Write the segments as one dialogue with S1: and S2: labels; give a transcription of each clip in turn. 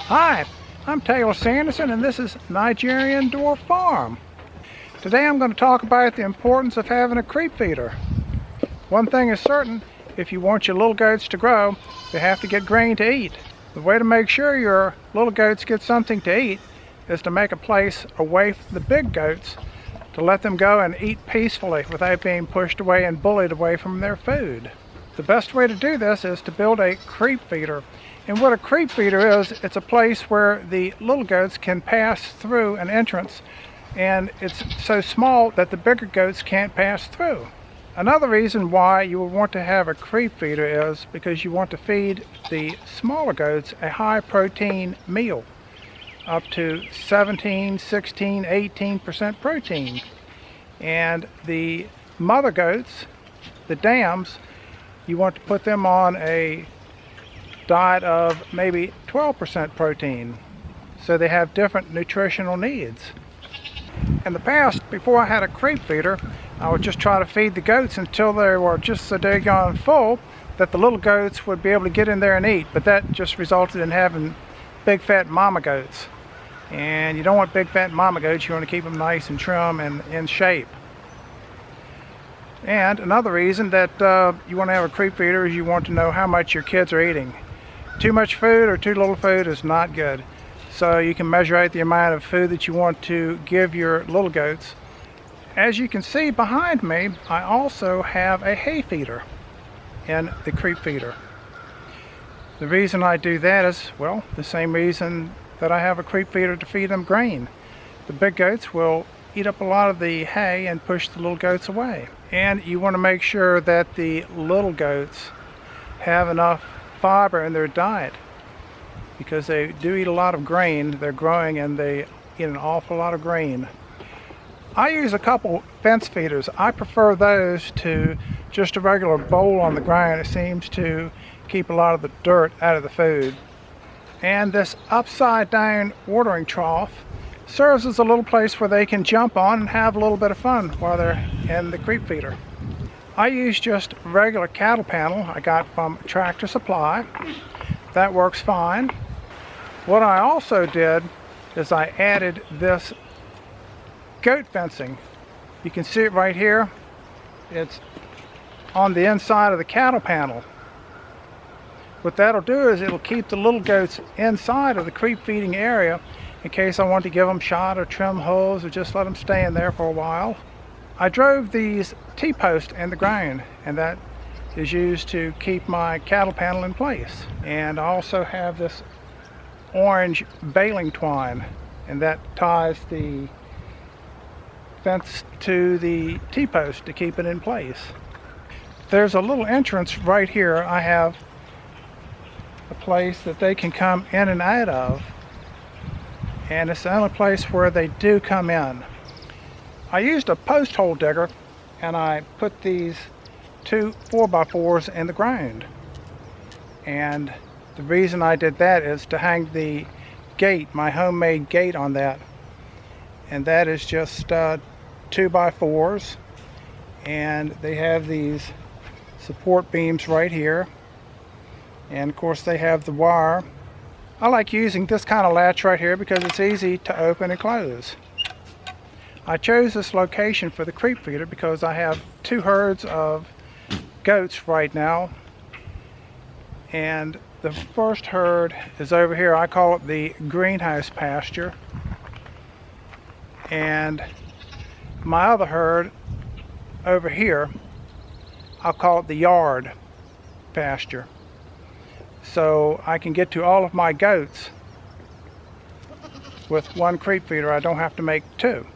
S1: Hi, I'm Taylor Sanderson and this is Nigerian Dwarf Farm. Today I'm going to talk about the importance of having a creep feeder. One thing is certain, if you want your little goats to grow, they have to get grain to eat. The way to make sure your little goats get something to eat is to make a place away from the big goats to let them go and eat peacefully without being pushed away and bullied away from their food. The best way to do this is to build a creep feeder. And what a creep feeder is, it's a place where the little goats can pass through an entrance, and it's so small that the bigger goats can't pass through. Another reason why you would want to have a creep feeder is because you want to feed the smaller goats a high protein meal, up to 17, 16, 18% protein. And the mother goats, the dams, you want to put them on a diet of maybe 12% protein, so they have different nutritional needs. In the past, before I had a creep feeder, I would just try to feed the goats until they were just so daggone full that the little goats would be able to get in there and eat, but that just resulted in having big fat mama goats. And you don't want big fat mama goats, you want to keep them nice and trim and in shape. And another reason that you want to have a creep feeder is you want to know how much your kids are eating. Too much food or too little food is not good. So you can measure out the amount of food that you want to give your little goats. As you can see behind me, I also have a hay feeder in the creep feeder. The reason I do that is, well, the same reason that I have a creep feeder to feed them grain. The big goats will eat up a lot of the hay and push the little goats away. And you want to make sure that the little goats have enough fiber in their diet, because they do eat a lot of grain. They're growing and they eat an awful lot of grain. I use a couple fence feeders. I prefer those to just a regular bowl on the ground. It seems to keep a lot of the dirt out of the food. And this upside down watering trough serves as a little place where they can jump on and have a little bit of fun while they're in the creep feeder. I use just regular cattle panel I got from Tractor Supply. That works fine. What I also did is I added this goat fencing. You can see it right here. It's on the inside of the cattle panel. What that'll do is it'll keep the little goats inside of the creep feeding area in case I want to give them shot or trim holes or just let them stay in there for a while. I drove these T-posts in the ground, and that is used to keep my cattle panel in place. And I also have this orange baling twine, and that ties the fence to the T-post to keep it in place. There's a little entrance right here. I have a place that they can come in and out of, and it's the only place where they do come in. I used a post hole digger and I put these two 4x4s in the ground, and the reason I did that is to hang the gate, my homemade gate, on that, and that is just 2x4s, and they have these support beams right here, and of course they have the wire. I like using this kind of latch right here because it's easy to open and close. I chose this location for the creep feeder because I have two herds of goats right now, and the first herd is over here. I call it the greenhouse pasture, and my other herd over here, I'll call it the yard pasture. So I can get to all of my goats with one creep feeder. I don't have to make two.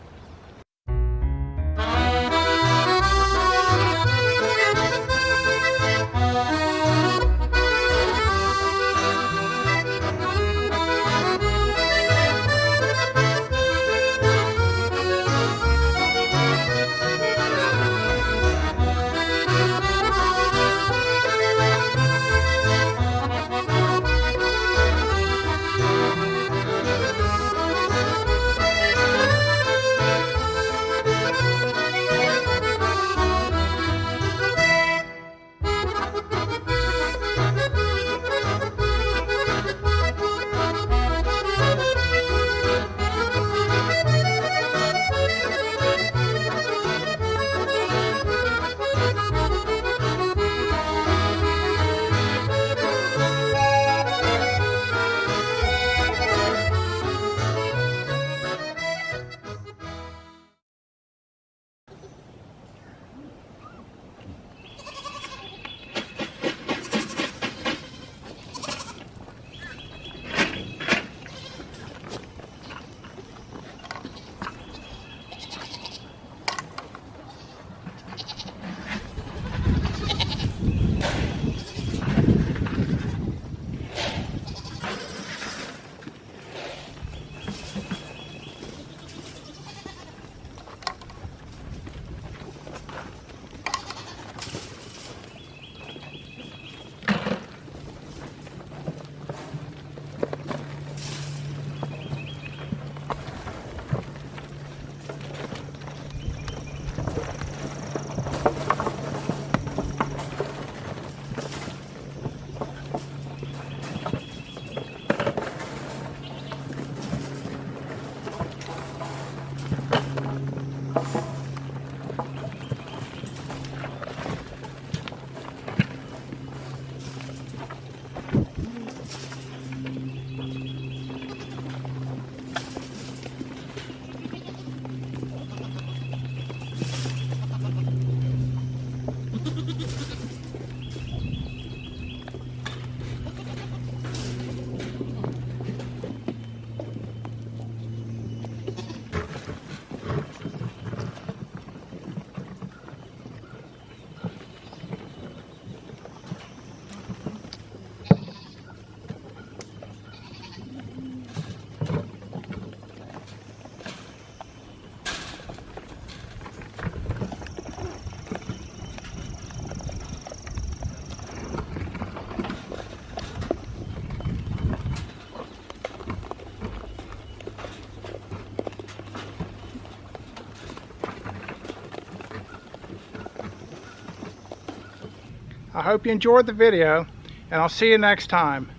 S1: I hope you enjoyed the video, and I'll see you next time.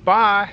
S1: Bye.